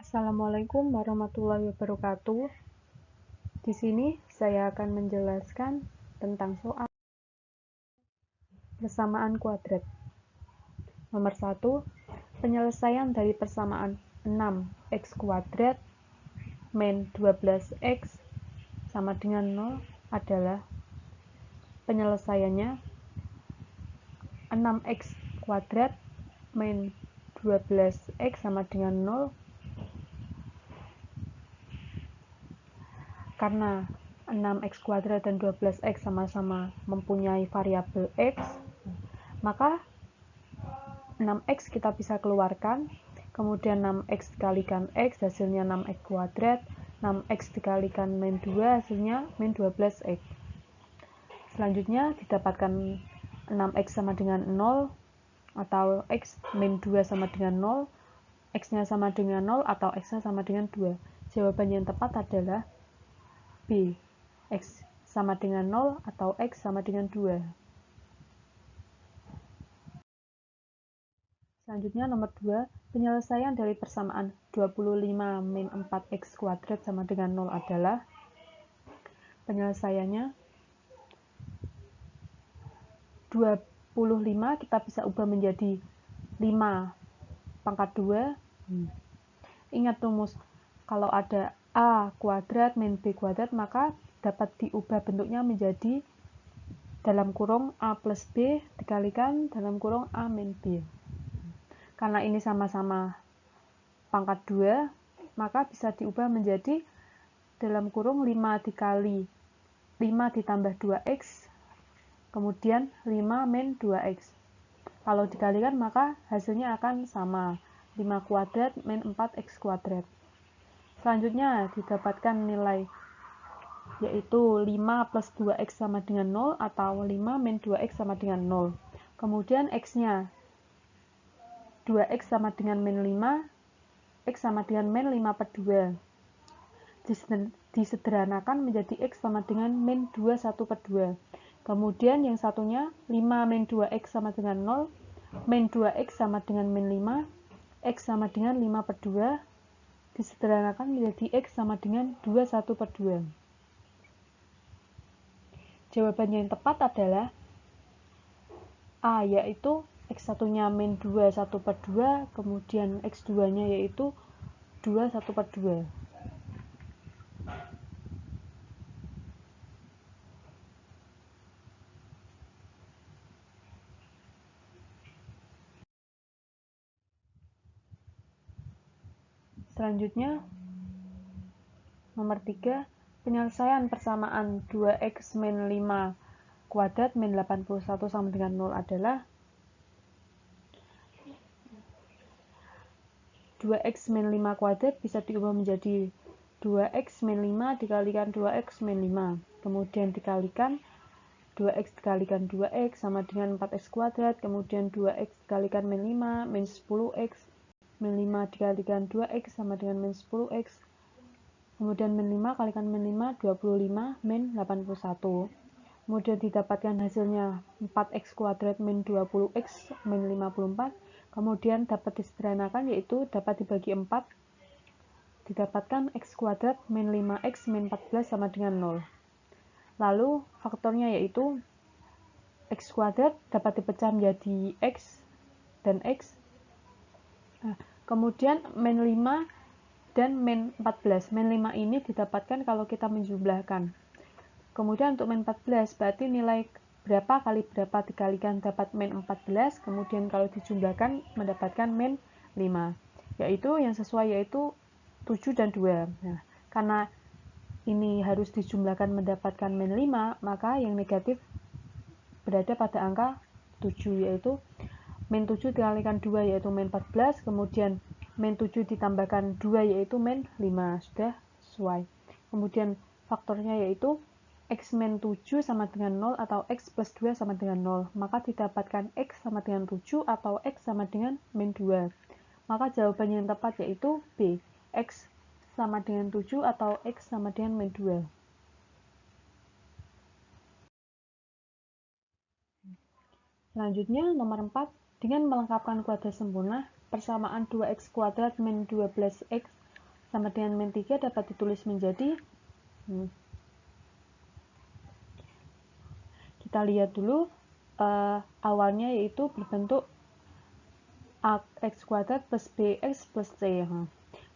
Assalamualaikum warahmatullahi wabarakatuh. Di sini saya akan menjelaskan tentang soal persamaan kuadrat. Nomor 1, penyelesaian dari persamaan 6x kuadrat min 12x sama dengan 0 adalah penyelesaiannya 6x kuadrat min 12x sama dengan 0. Karena 6x kuadrat dan 12x sama-sama mempunyai variabel x, maka 6x kita bisa keluarkan, kemudian 6x dikalikan x hasilnya 6x kuadrat, 6x dikalikan min 2 hasilnya min 12x. Selanjutnya didapatkan 6x sama dengan 0 atau x min 2 sama dengan 0, x-nya sama dengan 0 atau x-nya sama dengan 2. Jawaban yang tepat adalah B. X sama dengan 0 atau X sama dengan 2. Selanjutnya nomor 2, penyelesaian dari persamaan 25 min 4X kuadrat sama dengan 0 adalah penyelesaiannya 25 kita bisa ubah menjadi 5 pangkat 2. Ingat rumus, kalau ada A kuadrat min B kuadrat maka dapat diubah bentuknya menjadi dalam kurung A plus B dikalikan dalam kurung A min B. Karena ini sama-sama pangkat 2, maka bisa diubah menjadi dalam kurung 5 dikali 5 ditambah 2x, kemudian 5 min 2x. Kalau dikalikan maka hasilnya akan sama, 5 kuadrat min 4x kuadrat. Selanjutnya didapatkan nilai yaitu 5 plus 2x sama dengan 0 atau 5 min 2x sama dengan 0. Kemudian x-nya 2x sama dengan min 5, x sama dengan min 5 per 2. Disederhanakan menjadi x sama dengan min 2 1 per 2. Kemudian yang satunya 5 min 2x sama dengan 0, min 2x sama dengan min 5, x sama dengan 5 per 2. Disederhanakan menjadi x sama dengan 2 1 per 2. Jawaban yang tepat adalah A, yaitu x1-nya min 2 1 per 2, kemudian x2-nya yaitu 2 1 per 2. Selanjutnya, nomor 3, penyelesaian persamaan 2x min 5 kuadrat min 81 sama dengan 0 adalah 2x min 5 kuadrat bisa diubah menjadi 2x min 5 dikalikan 2x min 5. Kemudian dikalikan 2x dikalikan 2x sama dengan 4x kuadrat. Kemudian 2x dikalikan min 5 min 10x. Min 5 dikalikan 2x sama dengan min 10x. Kemudian min 5 kalikan min 5, 25 min 81. Kemudian didapatkan hasilnya 4x kuadrat min 20x min 54. Kemudian dapat disederhanakan yaitu dapat dibagi 4. Didapatkan x kuadrat min 5x min 14 sama dengan 0. Lalu faktornya yaitu x kuadrat dapat dipecah menjadi x dan x. Kemudian min 5 dan min 14. Min 5 ini didapatkan kalau kita menjumlahkan. Kemudian untuk min 14 berarti nilai berapa kali berapa dikalikan dapat min 14. Kemudian kalau dijumlahkan mendapatkan min 5. Yaitu yang sesuai yaitu 7 dan 2. Nah, karena ini harus dijumlahkan mendapatkan min 5, maka yang negatif berada pada angka 7, yaitu min 7 dikalikan 2 yaitu min 14, kemudian min 7 ditambahkan 2 yaitu min 5, sudah sesuai. Kemudian faktornya yaitu x min 7 sama dengan 0 atau x plus 2 sama dengan 0, maka didapatkan x sama dengan 7 atau x sama dengan min 2. Maka jawaban yang tepat yaitu B, x sama dengan 7 atau x sama dengan min 2. Selanjutnya nomor 4, dengan melengkapkan kuadrat sempurna, persamaan 2x kuadrat min 12x sama dengan min 3 dapat ditulis menjadi kita lihat dulu awalnya yaitu berbentuk ax kuadrat plus bx plus c.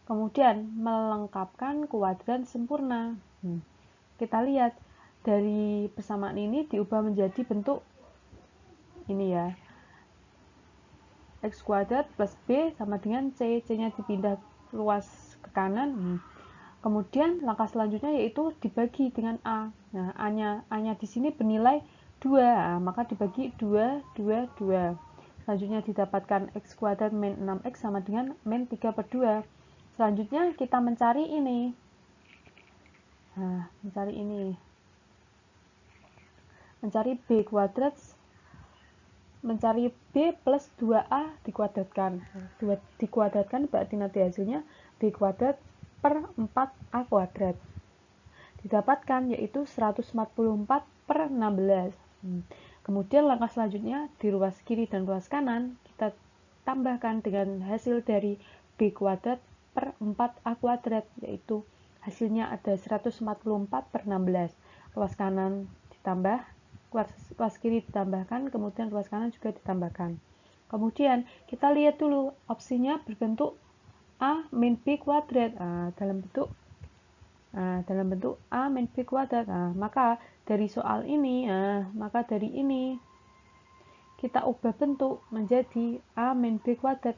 Kemudian melengkapkan kuadran sempurna. Kita lihat dari persamaan ini diubah menjadi bentuk ini ya, x kuadrat plus b sama dengan c, c-nya dipindah luas ke kanan. Kemudian langkah selanjutnya yaitu dibagi dengan a. Nah, a-nya di sini bernilai 2, maka dibagi 2, 2, 2. Selanjutnya didapatkan x kuadrat min 6x sama dengan min 3/2. Selanjutnya kita mencari ini. Nah, mencari b kuadrat, mencari b plus 2a dikuadratkan. 2 dikuadratkan berarti nanti hasilnya b kuadrat per 4a kuadrat. Didapatkan yaitu 144/16. Kemudian langkah selanjutnya di ruas kiri dan ruas kanan kita tambahkan dengan hasil dari b kuadrat per 4a kuadrat, yaitu hasilnya ada 144/16. Ruas kanan ditambah, ruas kiri ditambahkan, kemudian ruas kanan juga ditambahkan. Kemudian kita lihat dulu opsinya berbentuk a min b kuadrat. Dalam bentuk a min b kuadrat. Maka dari soal ini, maka dari ini kita ubah bentuk menjadi a min b kuadrat.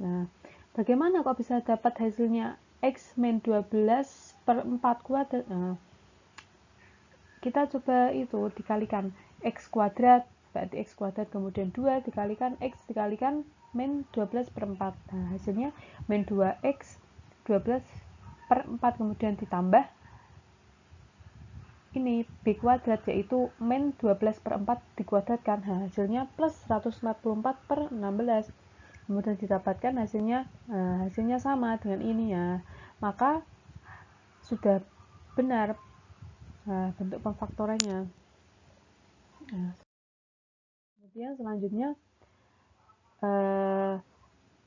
Bagaimana kok bisa dapat hasilnya x min 12/4 kuadrat? Kita coba itu dikalikan x kuadrat, berarti x kuadrat kemudian 2 dikalikan x dikalikan min 12/4. Hasilnya min 2x 12/4 kemudian ditambah ini b kuadrat yaitu min 12/4 dikuadratkan. Hasilnya plus 144/16. Kemudian didapatkan hasilnya sama dengan ini ya, maka sudah benar bentuk pemfaktorannya. Kemudian selanjutnya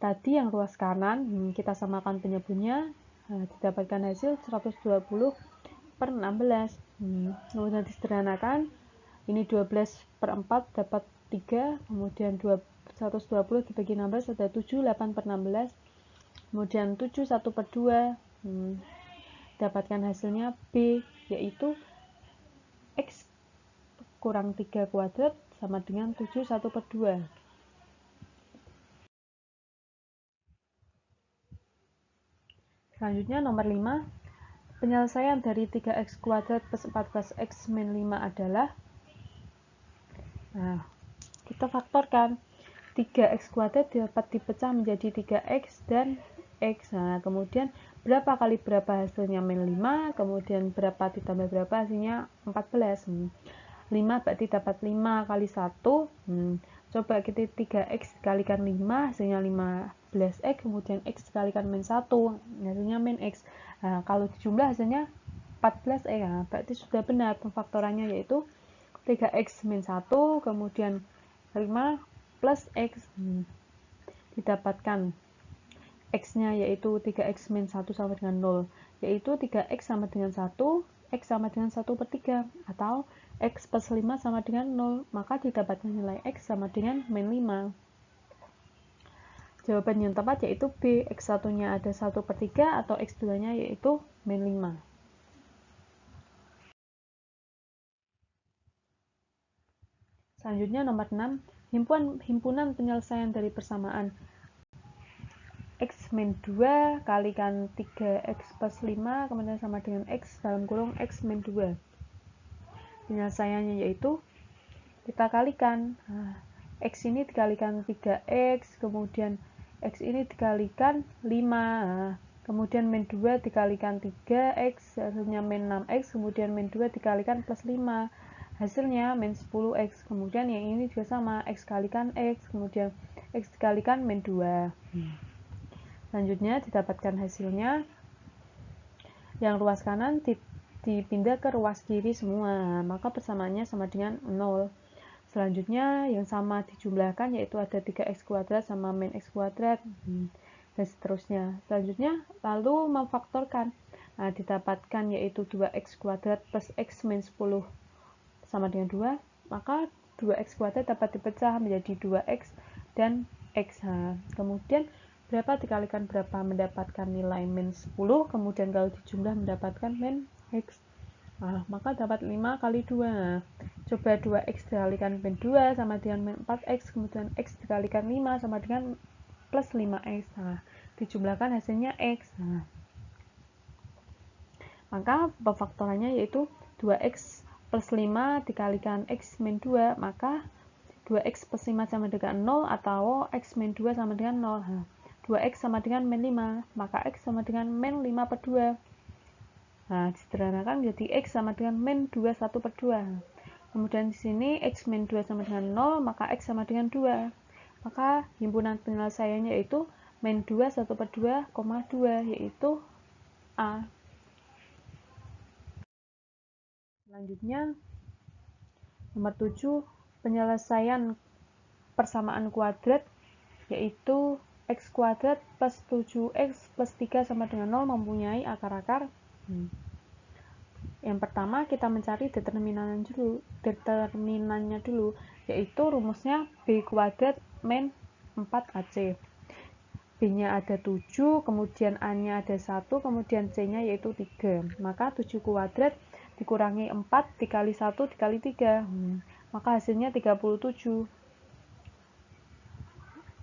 tadi yang ruas kanan kita samakan penyebutnya, didapatkan hasil 120/16. Kemudian disederhanakan, ini 12/4 dapat 3, kemudian 120 dibagi 16 ada 7, 8/16, kemudian 7 1/2, dapatkan hasilnya B, yaitu X kurang 3 kuadrat sama dengan 7 1/2. Selanjutnya nomor 5, penyelesaian dari 3x kuadrat plus 14x min 5 adalah, kita faktorkan 3x kuadrat dapat dipecah menjadi 3x dan x. Kemudian berapa kali berapa hasilnya min 5, kemudian berapa ditambah berapa hasilnya 14. 5 berarti dapat 5 kali 1. Coba kita 3x dikalikan 5 hasilnya 15x, kemudian x dikalikan min 1 hasilnya min x. Kalau dijumlah hasilnya 14x. Berarti sudah benar pemfaktorannya, yaitu 3x min 1 kemudian 5 plus x. Didapatkan x-nya yaitu 3x min 1 sama dengan 0, yaitu 3x sama dengan 1, x sama dengan 1/3, atau x plus 5 sama dengan 0, maka didapatkan nilai x sama dengan min 5. Jawaban yang tepat yaitu B, x1 nya ada 1/3 atau x2 nya yaitu min 5. Selanjutnya nomor 6, himpunan penyelesaian dari persamaan x min 2 kalikan 3x plus 5 kemudian sama dengan x dalam kurung x min 2. Penyelesaiannya yaitu kita kalikan x ini dikalikan 3x, kemudian x ini dikalikan 5, kemudian min 2 dikalikan 3x hasilnya min 6x, kemudian min 2 dikalikan plus 5 hasilnya min 10x, kemudian yang ini juga sama, x kalikan x, kemudian x dikalikan min 2. Selanjutnya didapatkan hasilnya yang ruas kanan dipindah ke ruas kiri semua, maka persamaannya sama dengan 0. Selanjutnya yang sama dijumlahkan, yaitu ada 3x kuadrat sama min x kuadrat, dan seterusnya. Selanjutnya lalu memfaktorkan Nah, didapatkan yaitu 2x kuadrat plus x min 10 sama dengan 2, maka 2x kuadrat dapat dipecah menjadi 2x dan x. Nah, kemudian berapa dikalikan berapa mendapatkan nilai min 10, kemudian kalau dijumlah mendapatkan min x. Nah, maka dapat 5 kali 2. Nah, coba 2x dikalikan min 2 sama dengan min 4x, kemudian x dikalikan 5 sama dengan plus 5x. Nah, dijumlahkan hasilnya x. Nah, maka pemfaktorannya yaitu 2x plus 5 dikalikan x min 2, maka 2x plus 5 sama dengan 0 atau x min 2 sama dengan 0. Nah, 2x sama dengan min 5, maka x sama dengan min 5 per 2. Nah, disederhanakan jadi x sama dengan min 2 1 per 2. Kemudian di sini x min 2 sama dengan 0, maka x sama dengan 2. Maka himpunan penyelesaiannya yaitu min 2 1 per 2, 2, yaitu A. Selanjutnya, nomor 7, penyelesaian persamaan kuadrat, yaitu x kuadrat plus 7x plus 3 sama dengan 0 mempunyai akar-akar. Yang pertama kita mencari determinannya dulu, yaitu rumusnya b kuadrat min 4ac. B-nya ada 7, kemudian A-nya ada 1, kemudian C-nya yaitu 3. Maka 7 kuadrat dikurangi 4 dikali 1 dikali 3. Maka hasilnya 37.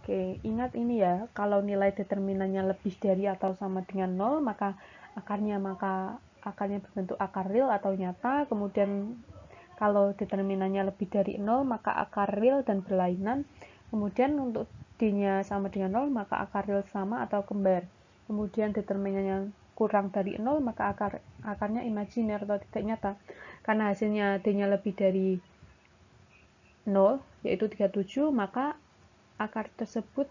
Oke, ingat ini ya, kalau nilai determinannya lebih dari atau sama dengan 0, maka akarnya berbentuk akar real atau nyata. Kemudian kalau determinannya lebih dari 0, maka akar real dan berlainan. Kemudian untuk D-nya sama dengan 0, maka akar real sama atau kembar. Kemudian determinannya kurang dari 0, maka akarnya imajiner atau tidak nyata. Karena hasilnya D-nya lebih dari 0, yaitu 37, maka akar tersebut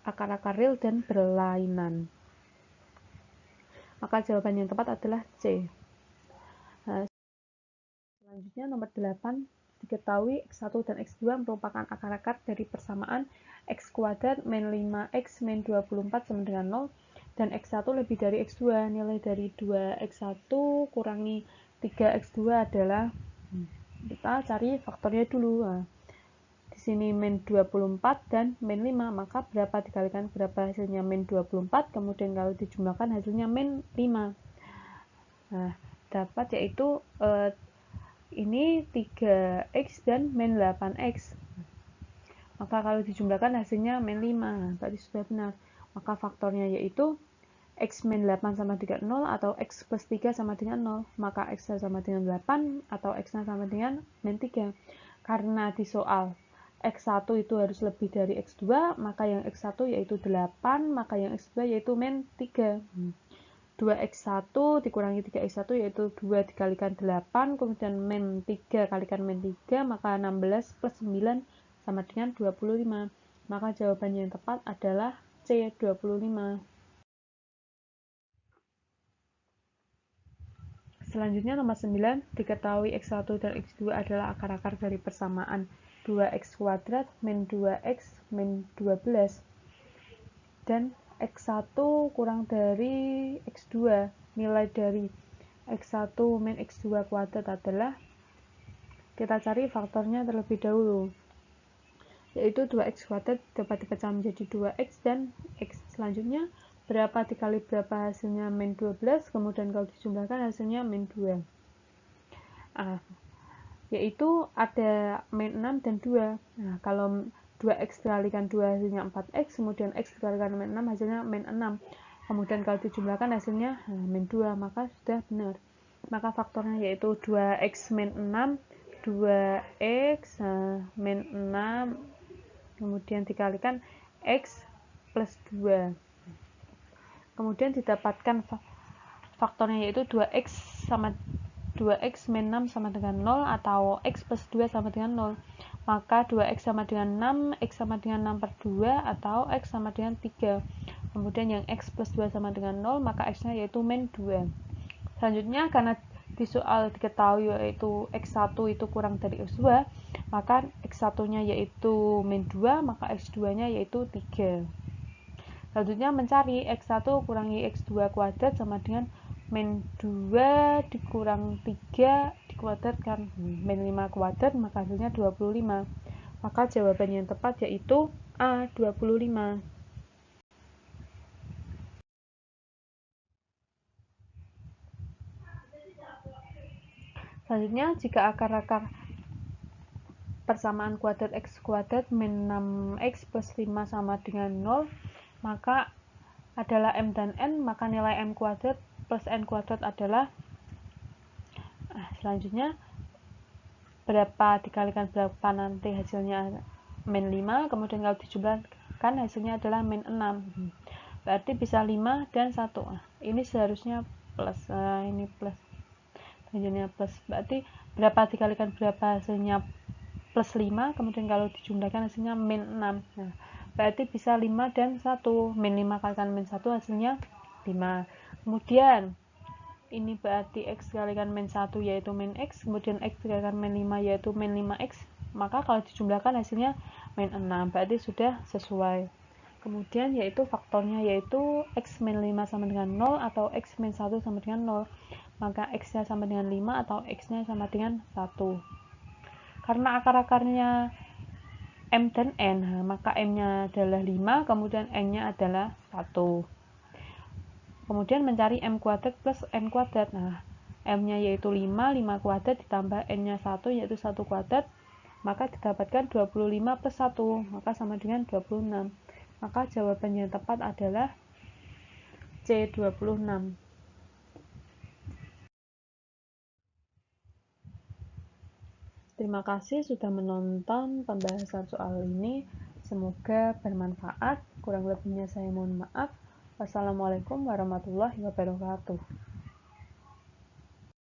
akar-akar real dan berlainan. Maka jawaban yang tepat adalah C. Nah, selanjutnya nomor 8, diketahui x1 dan x2 merupakan akar-akar dari persamaan x kuadrat min 5x min 24 sama dengan 0 dan x1 lebih dari x2. Nilai dari 2x1 kurangi 3x2 adalah, kita cari faktornya dulu. Nah, di sini min 24 dan min 5, maka berapa dikalikan berapa hasilnya min 24, kemudian kalau dijumlahkan hasilnya min 5. Nah, dapat yaitu ini 3x dan min 8x. Maka kalau dijumlahkan hasilnya min 5. Tadi sudah benar. Maka faktornya yaitu x min 8 sama dengan 0 atau x plus 3 sama dengan 0. Maka x sama dengan 8 atau x sama dengan min 3. Karena di soal x1 itu harus lebih dari x2, maka yang x1 yaitu 8, maka yang x2 yaitu min 3. 2x1 dikurangi 3x1 yaitu 2 dikalikan 8, kemudian min 3 kalikan min 3, maka 16 plus 9 sama dengan 25. Maka jawabannya yang tepat adalah C, 25. Selanjutnya nomor 9, diketahui x1 dan x2 adalah akar-akar dari persamaan 2x kuadrat min 2x min 12 dan x1 kurang dari x2. Nilai dari x1 min x2 kuadrat adalah, kita cari faktornya terlebih dahulu, yaitu 2x kuadrat dapat dipecah menjadi 2x dan x. Selanjutnya berapa dikali berapa hasilnya min 12, kemudian kalau dijumlahkan hasilnya min 2. Yaitu ada min 6 dan 2. Nah, kalau 2x dikalikan 2 hasilnya 4x, kemudian x dikalikan min 6 hasilnya min 6. Kemudian kalau dijumlahkan hasilnya min 2, maka sudah benar. Maka faktornya yaitu 2x min 6, 2x min 6, kemudian dikalikan x plus 2. Kemudian didapatkan faktornya yaitu 2x min 6 sama dengan 0 atau x plus 2 sama dengan 0. Maka 2x sama dengan 6, x sama dengan 6 per 2 atau x sama dengan 3. Kemudian yang x plus 2 sama dengan 0, maka x-nya yaitu min 2. Selanjutnya karena di soal diketahui yaitu x1 itu kurang dari x2, maka x1-nya yaitu min 2, maka x2-nya yaitu 3. Selanjutnya mencari X1 kurangi X2 kuadrat sama dengan min 2 dikurang 3 dikuadratkan min 5 kuadrat, maka hasilnya 25. Maka jawaban yang tepat yaitu A, 25. Selanjutnya, jika akar-akar persamaan kuadrat X kuadrat min 6X plus 5 sama dengan 0, maka adalah M dan N, maka nilai M kuadrat plus N kuadrat adalah, selanjutnya, berapa dikalikan berapa nanti hasilnya min 5, kemudian kalau dijumlahkan hasilnya adalah min 6. Berarti bisa 5 dan 1. Ini seharusnya plus, ini plus. Selanjutnya plus, berarti berapa dikalikan berapa hasilnya plus 5, kemudian kalau dijumlahkan hasilnya min 6. Nah, berarti bisa 5 dan 1. Min 5 kalikan min 1 hasilnya 5. Kemudian ini berarti X kalikan min 1 yaitu min X, kemudian X kalikan min 5 yaitu min 5X, maka kalau dijumlahkan hasilnya min 6, berarti sudah sesuai. Kemudian yaitu faktornya yaitu X min 5 sama dengan 0 atau X min 1 sama dengan 0, maka X-nya sama dengan 5 atau X-nya sama dengan 1. Karena akar-akarnya M dan N, maka M-nya adalah 5, kemudian N-nya adalah 1. Kemudian mencari M kuadrat plus N kuadrat. Nah, M-nya yaitu 5 kuadrat ditambah N-nya 1 yaitu 1 kuadrat, maka didapatkan 25 plus 1, maka sama dengan 26. Maka jawaban yang tepat adalah C, 26. Terima kasih sudah menonton pembahasan soal ini. Semoga bermanfaat. Kurang lebihnya saya mohon maaf. Wassalamualaikum warahmatullahi wabarakatuh.